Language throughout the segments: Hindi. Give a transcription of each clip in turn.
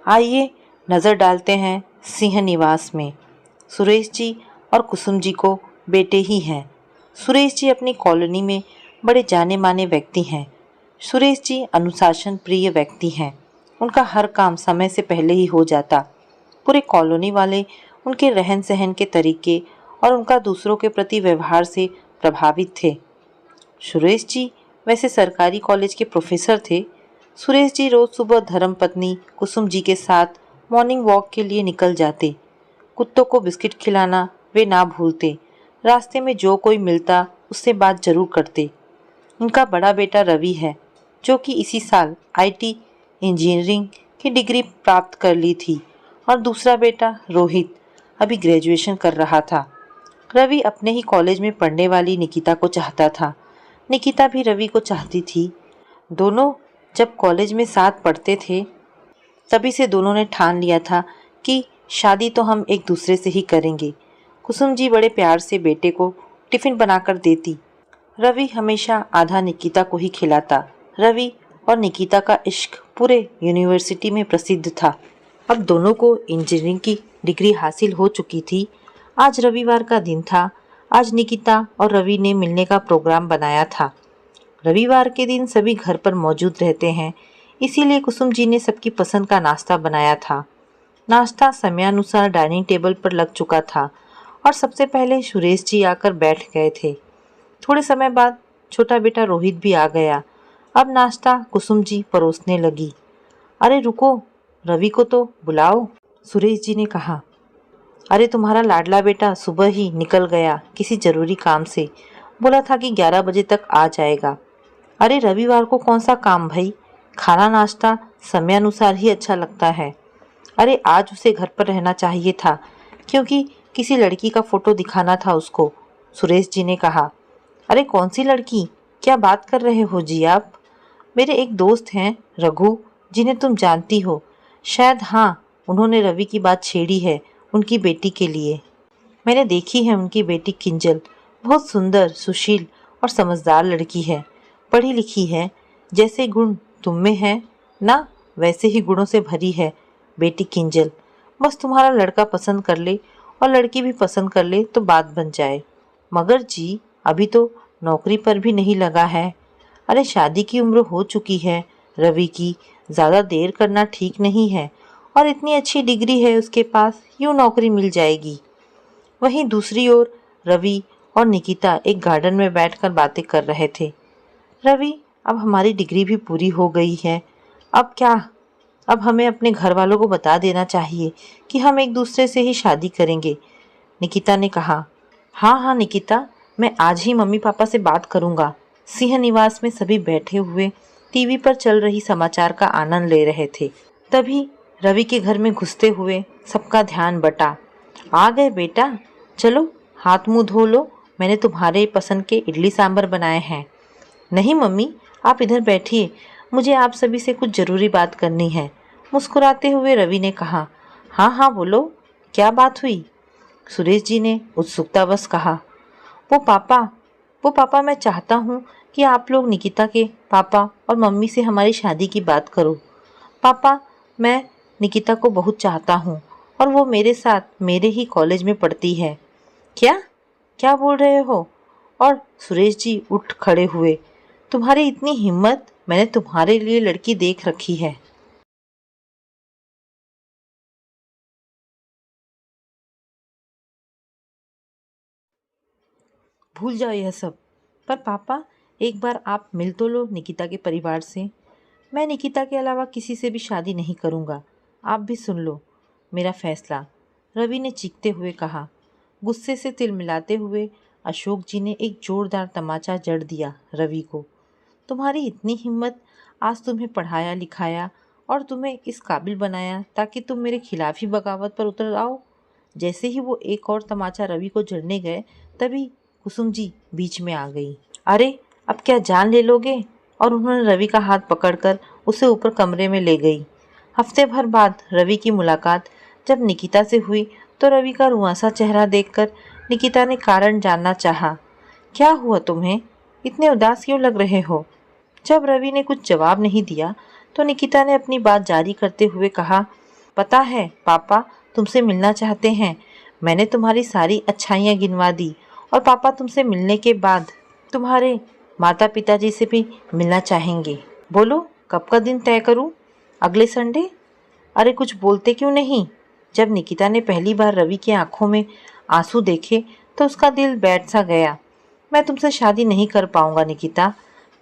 आइए नज़र डालते हैं सिंह निवास में। सुरेश जी और कुसुम जी को बेटे ही हैं। सुरेश जी अपनी कॉलोनी में बड़े जाने माने व्यक्ति हैं। सुरेश जी अनुशासन प्रिय व्यक्ति हैं। उनका हर काम समय से पहले ही हो जाता। पूरे कॉलोनी वाले उनके रहन सहन के तरीके और उनका दूसरों के प्रति व्यवहार से प्रभावित थे। सुरेश जी वैसे सरकारी कॉलेज के प्रोफेसर थे। सुरेश जी रोज सुबह धर्मपत्नी कुसुम जी के साथ मॉर्निंग वॉक के लिए निकल जाते। कुत्तों को बिस्किट खिलाना वे ना भूलते। रास्ते में जो कोई मिलता उससे बात जरूर करते। उनका बड़ा बेटा रवि है, जो कि इसी साल आईटी इंजीनियरिंग की डिग्री प्राप्त कर ली थी, और दूसरा बेटा रोहित अभी ग्रेजुएशन कर रहा था। रवि अपने ही कॉलेज में पढ़ने वाली निकिता को चाहता था। निकिता भी रवि को चाहती थी। दोनों जब कॉलेज में साथ पढ़ते थे, तभी से दोनों ने ठान लिया था कि शादी तो हम एक दूसरे से ही करेंगे। कुसुम जी बड़े प्यार से बेटे को टिफिन बनाकर देती। रवि हमेशा आधा निकिता को ही खिलाता। रवि और निकिता का इश्क पूरे यूनिवर्सिटी में प्रसिद्ध था। अब दोनों को इंजीनियरिंग की डिग्री हासिल हो चुकी थी। आज रविवार का दिन था। आज निकिता और रवि ने मिलने का प्रोग्राम बनाया था। रविवार के दिन सभी घर पर मौजूद रहते हैं, इसीलिए कुसुम जी ने सबकी पसंद का नाश्ता बनाया था। नाश्ता समयानुसार डाइनिंग टेबल पर लग चुका था और सबसे पहले सुरेश जी आकर बैठ गए थे। थोड़े समय बाद छोटा बेटा रोहित भी आ गया। अब नाश्ता कुसुम जी परोसने लगी। अरे रुको, रवि को तो बुलाओ, सुरेश जी ने कहा। अरे तुम्हारा लाडला बेटा सुबह ही निकल गया किसी जरूरी काम से। बोला था कि 11 बजे तक आ जाएगा। अरे रविवार को कौन सा काम भाई, खाना नाश्ता समयानुसार ही अच्छा लगता है। अरे आज उसे घर पर रहना चाहिए था, क्योंकि किसी लड़की का फोटो दिखाना था उसको, सुरेश जी ने कहा। अरे कौन सी लड़की, क्या बात कर रहे हो जी आप? मेरे एक दोस्त हैं रघु, जिन्हें तुम जानती हो शायद। हाँ, उन्होंने रवि की बात छेड़ी है उनकी बेटी के लिए। मैंने देखी है उनकी बेटी किंजल, बहुत सुंदर, सुशील और समझदार लड़की है। पढ़ी लिखी है। जैसे गुण तुम में है ना, वैसे ही गुणों से भरी है बेटी किंजल। बस तुम्हारा लड़का पसंद कर ले और लड़की भी पसंद कर ले तो बात बन जाए। मगर जी अभी तो नौकरी पर भी नहीं लगा है। अरे शादी की उम्र हो चुकी है रवि की, ज़्यादा देर करना ठीक नहीं है। और इतनी अच्छी डिग्री है उसके पास, यूँ नौकरी मिल जाएगी। वहीं दूसरी ओर रवि और निकिता एक गार्डन में बैठकर बातें कर रहे थे। रवि, अब हमारी डिग्री भी पूरी हो गई है। अब क्या? अब हमें अपने घर वालों को बता देना चाहिए कि हम एक दूसरे से ही शादी करेंगे, निकिता ने कहा। हाँ हाँ निकिता, मैं आज ही मम्मी पापा से बात करूँगा। सिंह निवास में सभी बैठे हुए टीवी पर चल रही समाचार का आनंद ले रहे थे। तभी रवि के घर में घुसते हुए सबका ध्यान बटा। आ गए बेटा, चलो हाथ मुंह धो लो, मैंने तुम्हारे पसंद के इडली सांभर बनाए हैं। नहीं मम्मी, आप इधर बैठिए, मुझे आप सभी से कुछ ज़रूरी बात करनी है, मुस्कुराते हुए रवि ने कहा। हाँ हाँ बोलो, क्या बात हुई? सुरेश जी ने उत्सुकतावश कहा। वो पापा वो पापा, मैं चाहता हूँ कि आप लोग निकिता के पापा और मम्मी से हमारी शादी की बात करो। पापा, मैं निकिता को बहुत चाहता हूँ और वो मेरे साथ मेरे ही कॉलेज में पढ़ती है। क्या क्या बोल रहे हो? और सुरेश जी उठ खड़े हुए। तुम्हारी इतनी हिम्मत, मैंने तुम्हारे लिए लड़की देख रखी है। भूल जाओ यह सब। पर पापा, एक बार आप मिल तो लो निकिता के परिवार से। मैं निकिता के अलावा किसी से भी शादी नहीं करूँगा। आप भी सुन लो मेरा फैसला, रवि ने चीखते हुए कहा। गुस्से से तिल मिलाते हुए अशोक जी ने एक जोरदार तमाचा जड़ दिया रवि को। तुम्हारी इतनी हिम्मत, आज तुम्हें पढ़ाया लिखाया और तुम्हें इस काबिल बनाया ताकि तुम मेरे खिलाफ ही बगावत पर उतर आओ। जैसे ही वो एक और तमाचा रवि को जड़ने गए, तभी कुसुम जी बीच में आ गई। अरे अब क्या जान ले लोगे? और उन्होंने रवि का हाथ पकड़कर उसे ऊपर कमरे में ले गई। हफ्ते भर बाद रवि की मुलाकात जब निकिता से हुई तो रवि का रुआंसा चेहरा देखकर निकिता ने कारण जानना चाहा। क्या हुआ तुम्हें? इतने उदास क्यों लग रहे हो? जब रवि ने कुछ जवाब नहीं दिया तो निकिता ने अपनी बात जारी करते हुए कहा। पता है पापा तुमसे मिलना चाहते हैं। मैंने तुम्हारी सारी अच्छाइयाँ गिनवा दी और पापा तुमसे मिलने के बाद तुम्हारे माता पिताजी से भी मिलना चाहेंगे। बोलो कब का दिन तय करूं? अगले संडे? अरे कुछ बोलते क्यों नहीं? जब निकिता ने पहली बार रवि की आंखों में आंसू देखे तो उसका दिल बैठ सा गया। मैं तुमसे शादी नहीं कर पाऊंगा निकिता।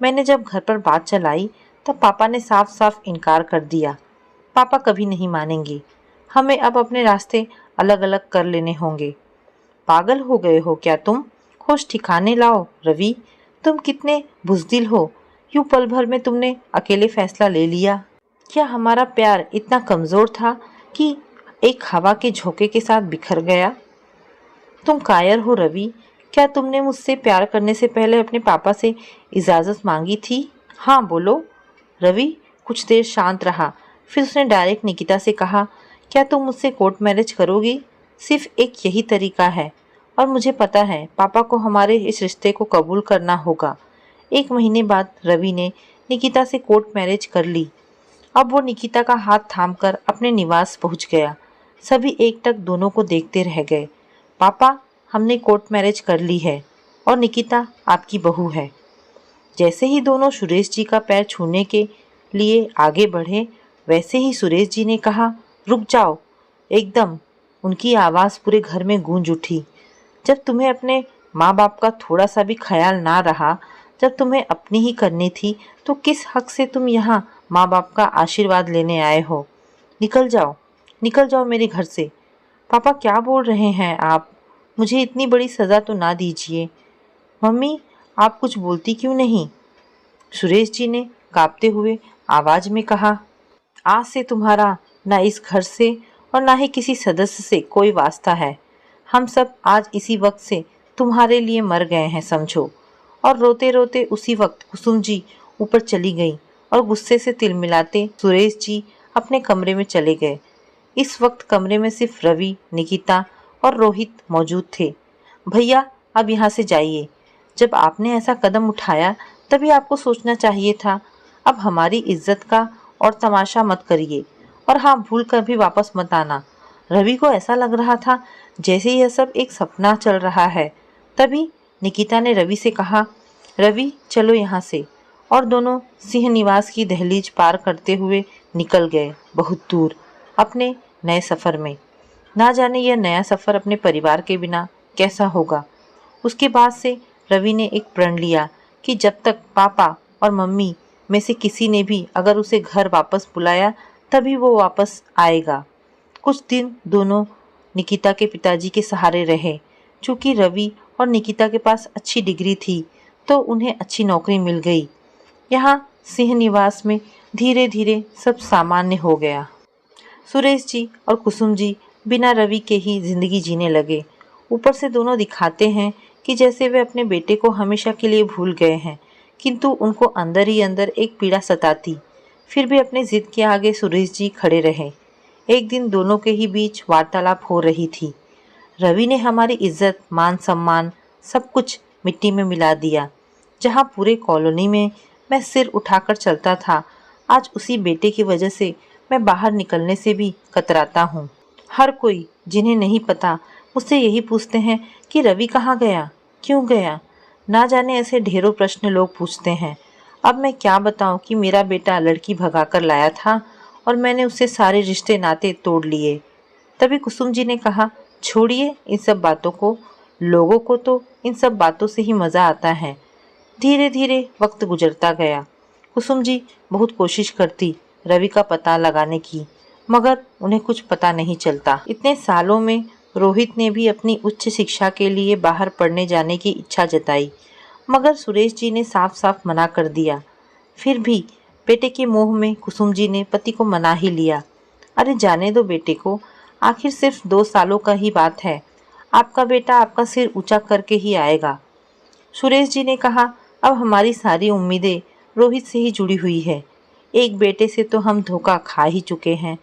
मैंने जब घर पर बात चलाई तब पापा ने साफ साफ इनकार कर दिया। पापा कभी नहीं मानेंगे। हमें अब अपने रास्ते अलग अलग कर लेने होंगे। पागल हो गए हो क्या तुम? होश ठिकाने लाओ रवि। तुम कितने बुज़दिल हो। यूं पल भर में तुमने अकेले फैसला ले लिया। क्या हमारा प्यार इतना कमज़ोर था कि एक हवा के झोंके के साथ बिखर गया? तुम कायर हो रवि। क्या तुमने मुझसे प्यार करने से पहले अपने पापा से इजाज़त मांगी थी? हाँ बोलो। रवि कुछ देर शांत रहा, फिर उसने डायरेक्ट निकिता से कहा, क्या तुम मुझसे कोर्ट मैरिज करोगी? सिर्फ एक यही तरीका है और मुझे पता है पापा को हमारे इस रिश्ते को कबूल करना होगा। 1 महीने बाद रवि ने निकिता से कोर्ट मैरिज कर ली। अब वो निकिता का हाथ थामकर अपने निवास पहुंच गया। सभी एकटक दोनों को देखते रह गए। पापा हमने कोर्ट मैरिज कर ली है और निकिता आपकी बहू है। जैसे ही दोनों सुरेश जी का पैर छूने के लिए आगे बढ़े वैसे ही सुरेश जी ने कहा, रुक जाओ। एकदम उनकी आवाज़ पूरे घर में गूंज उठी। जब तुम्हें अपने माँ बाप का थोड़ा सा भी ख्याल ना रहा, जब तुम्हें अपनी ही करनी थी, तो किस हक से तुम यहाँ माँ बाप का आशीर्वाद लेने आए हो? निकल जाओ मेरे घर से। पापा क्या बोल रहे हैं आप? मुझे इतनी बड़ी सज़ा तो ना दीजिए। मम्मी आप कुछ बोलती क्यों नहीं? सुरेश जी ने कांपते हुए आवाज़ में कहा, आज से तुम्हारा ना इस घर से और ना ही किसी सदस्य से कोई वास्ता है। हम सब आज इसी वक्त से तुम्हारे लिए मर गए हैं समझो। और रोते रोते उसी वक्त कुसुम जी ऊपर चली गई और गुस्से से तिलमिलाते सुरेश जी अपने कमरे में चले गए। इस वक्त कमरे में सिर्फ रवि, निकिता और रोहित मौजूद थे। भैया अब यहाँ से जाइए। जब आपने ऐसा कदम उठाया तभी आपको सोचना चाहिए था। अब हमारी इज्जत का और तमाशा मत करिए और हाँ भूल कर भी वापस मत आना। रवि को ऐसा लग रहा था जैसे यह सब एक सपना चल रहा है। तभी निकिता ने रवि से कहा, रवि चलो यहाँ से। और दोनों सिंह निवास की दहलीज पार करते हुए निकल गए बहुत दूर अपने नए सफ़र में। ना जाने यह नया सफ़र अपने परिवार के बिना कैसा होगा। उसके बाद से रवि ने एक प्रण लिया कि जब तक पापा और मम्मी में से किसी ने भी अगर उसे घर वापस बुलाया तभी वो वापस आएगा। कुछ दिन दोनों निकिता के पिताजी के सहारे रहे। चूँकि रवि और निकिता के पास अच्छी डिग्री थी तो उन्हें अच्छी नौकरी मिल गई। यहाँ सिंह निवास में धीरे धीरे सब सामान्य हो गया। सुरेश जी और कुसुम जी बिना रवि के ही जिंदगी जीने लगे। ऊपर से दोनों दिखाते हैं कि जैसे वे अपने बेटे को हमेशा के लिए भूल गए हैं, किंतु उनको अंदर ही अंदर एक पीड़ा सताती। फिर भी अपने जिद के आगे सुरेश जी खड़े रहे। एक दिन दोनों के ही बीच वार्तालाप हो रही थी। रवि ने हमारी इज्जत, मान सम्मान सब कुछ मिट्टी में मिला दिया। जहाँ पूरे कॉलोनी में मैं सिर उठाकर चलता था, आज उसी बेटे की वजह से मैं बाहर निकलने से भी कतराता हूँ। हर कोई जिन्हें नहीं पता मुझसे यही पूछते हैं कि रवि कहाँ गया, क्यों गया। ना जाने ऐसे ढेरों प्रश्न लोग पूछते हैं। अब मैं क्या बताऊं कि मेरा बेटा लड़की भगाकर लाया था और मैंने उससे सारे रिश्ते नाते तोड़ लिए। तभी कुसुम जी ने कहा, छोड़िए इन सब बातों को। लोगों को तो इन सब बातों से ही मज़ा आता है। धीरे धीरे वक्त गुजरता गया। कुसुम जी बहुत कोशिश करती रवि का पता लगाने की, मगर उन्हें कुछ पता नहीं चलता। इतने सालों में रोहित ने भी अपनी उच्च शिक्षा के लिए बाहर पढ़ने जाने की इच्छा जताई, मगर सुरेश जी ने साफ साफ मना कर दिया। फिर भी बेटे के मोह में कुसुम जी ने पति को मना ही लिया। अरे जाने दो बेटे को, आखिर सिर्फ 2 सालों का ही बात है। आपका बेटा आपका सिर ऊंचा करके ही आएगा। सुरेश जी ने कहा, अब हमारी सारी उम्मीदें रोहित से ही जुड़ी हुई है। एक बेटे से तो हम धोखा खा ही चुके हैं,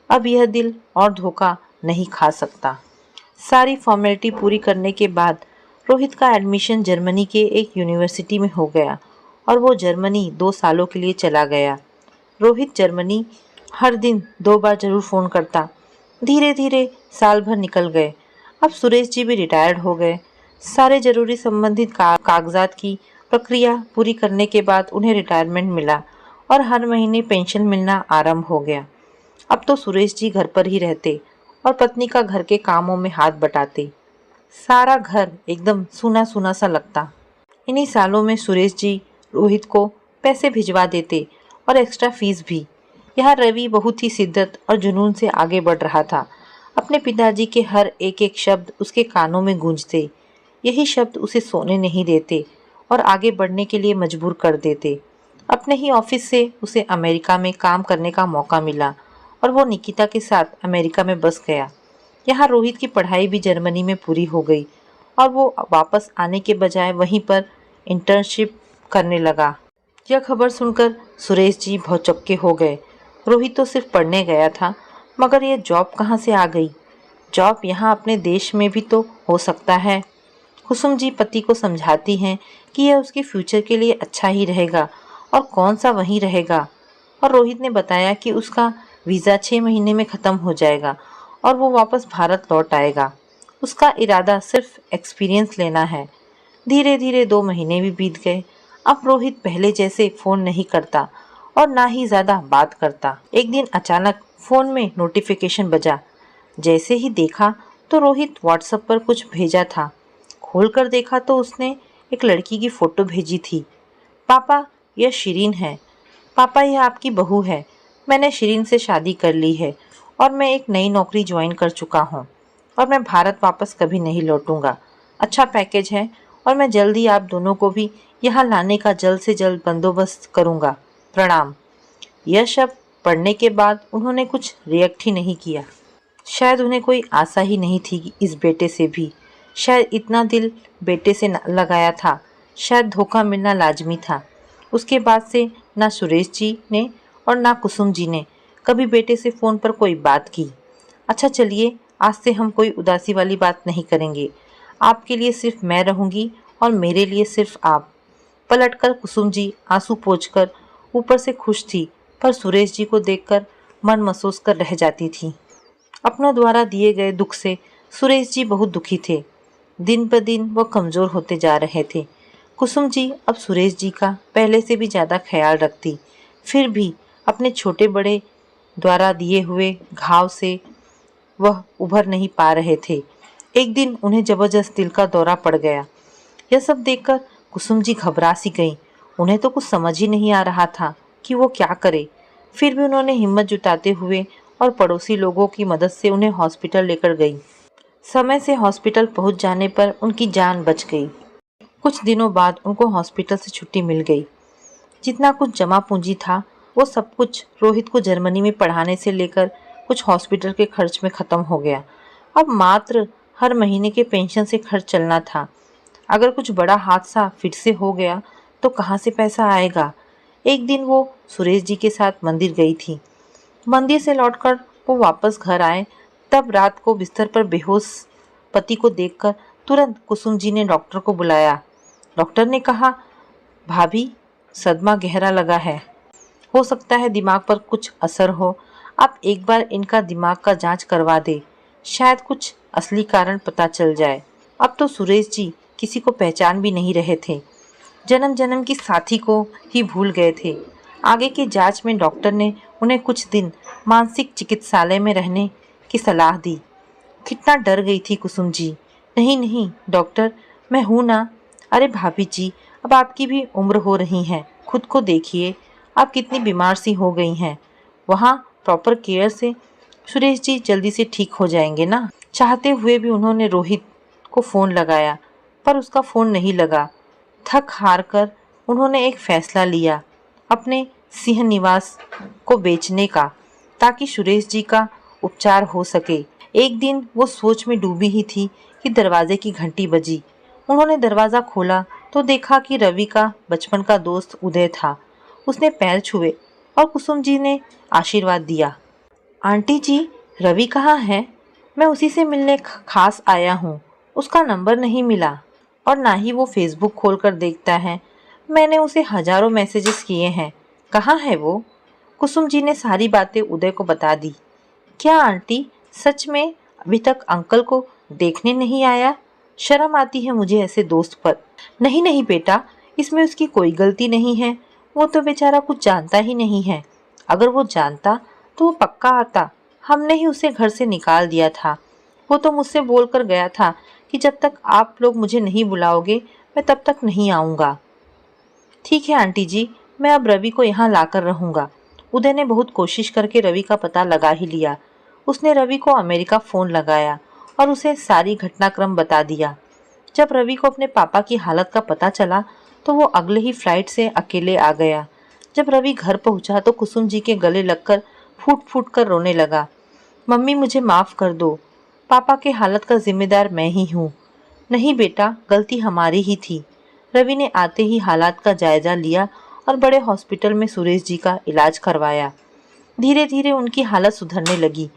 अब यह दिल और धोखा नहीं खा सकता। सारी फॉर्मेलिटी पूरी करने के बाद रोहित का एडमिशन जर्मनी के एक यूनिवर्सिटी में हो गया और वो जर्मनी 2 सालों के लिए चला गया। रोहित जर्मनी हर दिन 2 बार जरूर फ़ोन करता। धीरे धीरे साल भर निकल गए। अब सुरेश जी भी रिटायर्ड हो गए। सारे जरूरी संबंधित कागजात की प्रक्रिया पूरी करने के बाद उन्हें रिटायरमेंट मिला और हर महीने पेंशन मिलना आरंभ हो गया। अब तो सुरेश जी घर पर ही रहते और पत्नी का घर के कामों में हाथ बटाते। सारा घर एकदम सूना सूना सा लगता। इन्हीं सालों में सुरेश जी रोहित को पैसे भिजवा देते और एक्स्ट्रा फीस भी। यहाँ रवि बहुत ही शिद्दत और जुनून से आगे बढ़ रहा था। अपने पिताजी के हर एक एक शब्द उसके कानों में गूंजते। यही शब्द उसे सोने नहीं देते और आगे बढ़ने के लिए मजबूर कर देते। अपने ही ऑफिस से उसे अमेरिका में काम करने का मौका मिला और वो निकिता के साथ अमेरिका में बस गया। यहाँ रोहित की पढ़ाई भी जर्मनी में पूरी हो गई और वो वापस आने के बजाय वहीं पर इंटर्नशिप करने लगा। यह खबर सुनकर सुरेश जी भौचक्के हो गए। रोहित तो सिर्फ पढ़ने गया था, मगर ये जॉब कहाँ से आ गई? जॉब यहाँ अपने देश में भी तो हो सकता है। कुसुम जी पति को समझाती हैं कि यह उसके फ्यूचर के लिए अच्छा ही रहेगा और कौन सा वहीं रहेगा। और रोहित ने बताया कि उसका वीज़ा 6 महीने में ख़त्म हो जाएगा और वो वापस भारत लौट आएगा। उसका इरादा सिर्फ एक्सपीरियंस लेना है। धीरे धीरे 2 महीने भी बीत गए। अब रोहित पहले जैसे फ़ोन नहीं करता और ना ही ज़्यादा बात करता। एक दिन अचानक फ़ोन में नोटिफिकेशन बजा। जैसे ही देखा तो रोहित व्हाट्सएप पर कुछ भेजा था। खोलकर देखा तो उसने एक लड़की की फ़ोटो भेजी थी। पापा, यह शिरीन है। पापा, यह आपकी बहू है। मैंने शिरीन से शादी कर ली है और मैं एक नई नौकरी ज्वाइन कर चुका हूँ और मैं भारत वापस कभी नहीं लौटूंगा। अच्छा पैकेज है और मैं जल्दी आप दोनों को भी यहाँ लाने का जल्द से जल्द बंदोबस्त करूँगा। प्रणाम। यह शब्द पढ़ने के बाद उन्होंने कुछ रिएक्ट ही नहीं किया। शायद उन्हें कोई आशा ही नहीं थी इस बेटे से भी। शायद इतना दिल बेटे से लगाया था। शायद धोखा मिलना लाजमी था। उसके बाद से ना सुरेश जी ने और ना कुसुम जी ने कभी बेटे से फ़ोन पर कोई बात की। अच्छा चलिए, आज से हम कोई उदासी वाली बात नहीं करेंगे। आपके लिए सिर्फ मैं रहूँगी और मेरे लिए सिर्फ आप। पलटकर कुसुम जी आंसू पोंछकर ऊपर से खुश थी, पर सुरेश जी को देखकर मन महसूस कर रह जाती थी। अपनों द्वारा दिए गए दुख से सुरेश जी बहुत दुखी थे। दिन ब दिन वह कमज़ोर होते जा रहे थे। कुसुम जी अब सुरेश जी का पहले से भी ज़्यादा ख्याल रखती। फिर भी अपने छोटे बड़े द्वारा दिए हुए घाव से वह उभर नहीं पा रहे थे। एक दिन उन्हें जबरदस्त दिल का दौरा पड़ गया। यह सब देखकर कुसुम जी घबरा सी गईं। उन्हें तो कुछ समझ ही नहीं आ रहा था कि वो क्या करे। फिर भी उन्होंने हिम्मत जुटाते हुए और पड़ोसी लोगों की मदद से उन्हें हॉस्पिटल लेकर गई। समय से हॉस्पिटल पहुंच जाने पर उनकी जान बच गई। कुछ दिनों बाद उनको हॉस्पिटल से छुट्टी मिल गई। जितना कुछ जमा पूंजी था वो सब कुछ रोहित को जर्मनी में पढ़ाने से लेकर कुछ हॉस्पिटल के खर्च में ख़त्म हो गया। अब मात्र हर महीने के पेंशन से खर्च चलना था। अगर कुछ बड़ा हादसा फिर से हो गया तो कहाँ से पैसा आएगा। एक दिन वो सुरेश जी के साथ मंदिर गई थी। मंदिर से लौटकर वो वापस घर आए तब रात को बिस्तर पर बेहोश पति को देखकर तुरंत कुसुम जी ने डॉक्टर को बुलाया। डॉक्टर ने कहा, भाभी, सदमा गहरा लगा है। हो सकता है दिमाग पर कुछ असर हो। आप एक बार इनका दिमाग का जांच करवा दे। शायद कुछ असली कारण पता चल जाए। अब तो सुरेश जी किसी को पहचान भी नहीं रहे थे। जन्म जन्म की साथी को ही भूल गए थे। आगे की जांच में डॉक्टर ने उन्हें कुछ दिन मानसिक चिकित्सालय में रहने की सलाह दी। कितना डर गई थी कुसुम जी। नहीं नहीं डॉक्टर, मैं हूँ ना। अरे भाभी जी, अब आपकी भी उम्र हो रही है। खुद को देखिए, आप कितनी बीमार सी हो गई हैं। वहाँ प्रॉपर केयर से सुरेश जी जल्दी से ठीक हो जाएंगे ना। चाहते हुए भी उन्होंने रोहित को फ़ोन लगाया, पर उसका फ़ोन नहीं लगा। थक हार कर उन्होंने एक फ़ैसला लिया, अपने सिंह निवास को बेचने का, ताकि सुरेश जी का उपचार हो सके। एक दिन वो सोच में डूबी ही थी कि दरवाजे की घंटी बजी। उन्होंने दरवाज़ा खोला तो देखा कि रवि का बचपन का दोस्त उदय था। उसने पैर छुए और कुसुम जी ने आशीर्वाद दिया। आंटी जी, रवि कहाँ है? मैं उसी से मिलने खास आया हूँ। उसका नंबर नहीं मिला और ना ही वो फेसबुक खोलकर देखता है। मैंने उसे हजारों मैसेजेस किए हैं। कहाँ है वो? कुसुम जी ने सारी बातें उदय को बता दी। क्या आंटी, सच में अभी तक अंकल को देखने नहीं आया? शर्म आती है मुझे ऐसे दोस्त पर। नहीं नहीं बेटा, इसमें उसकी कोई गलती नहीं है। वो तो बेचारा कुछ जानता ही नहीं है। अगर वो जानता तो वो पक्का आता। हमने ही उसे घर से निकाल दिया था। वो तो मुझसे बोलकर गया था कि जब तक आप लोग मुझे नहीं बुलाओगे मैं तब तक नहीं आऊँगा। ठीक है आंटी जी, मैं अब रवि को यहाँ लाकर रहूँगा। उदय ने बहुत कोशिश करके रवि का पता लगा ही लिया। उसने रवि को अमेरिका फ़ोन लगाया और उसे सारी घटनाक्रम बता दिया। जब रवि को अपने पापा की हालत का पता चला तो वो अगले ही फ्लाइट से अकेले आ गया। जब रवि घर पहुंचा तो कुसुम जी के गले लगकर फूट फूट कर रोने लगा। मम्मी, मुझे माफ़ कर दो। पापा के हालत का जिम्मेदार मैं ही हूँ। नहीं बेटा, गलती हमारी ही थी। रवि ने आते ही हालात का जायजा लिया और बड़े हॉस्पिटल में सुरेश जी का इलाज करवाया। धीरे धीरे उनकी हालत सुधरने लगी।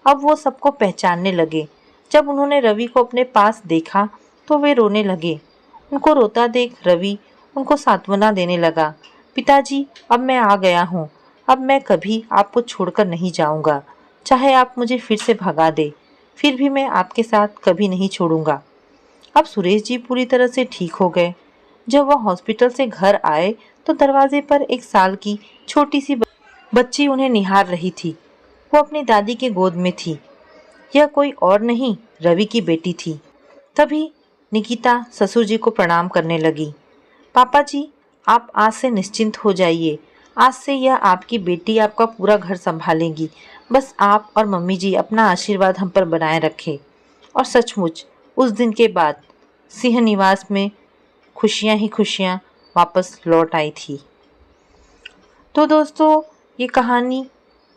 अब वो सबको पहचानने लगे। जब उन्होंने रवि को अपने पास देखा तो वे रोने लगे। उनको रोता देख रवि उनको सांत्वना देने लगा। पिताजी, अब मैं आ गया हूँ। अब मैं कभी आपको छोड़कर नहीं जाऊँगा। चाहे आप मुझे फिर से भगा दे, फिर भी मैं आपके साथ कभी नहीं छोड़ूंगा। अब सुरेश जी पूरी तरह से ठीक हो गए। जब वह हॉस्पिटल से घर आए तो दरवाजे पर 1 साल की छोटी सी बच्ची उन्हें निहार रही थी। वो अपनी दादी के गोद में थी। यह कोई और नहीं, रवि की बेटी थी। तभी निकिता ससुर जी को प्रणाम करने लगी। पापा जी, आप आज से निश्चिंत हो जाइए। आज से यह आपकी बेटी आपका पूरा घर संभालेंगी। बस आप और मम्मी जी अपना आशीर्वाद हम पर बनाए रखें। और सचमुच उस दिन के बाद सिंह निवास में खुशियां ही खुशियां वापस लौट आई थी। तो दोस्तों, ये कहानी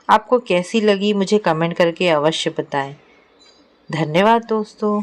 आपको कैसी लगी मुझे कमेंट करके अवश्य बताएं। धन्यवाद दोस्तों।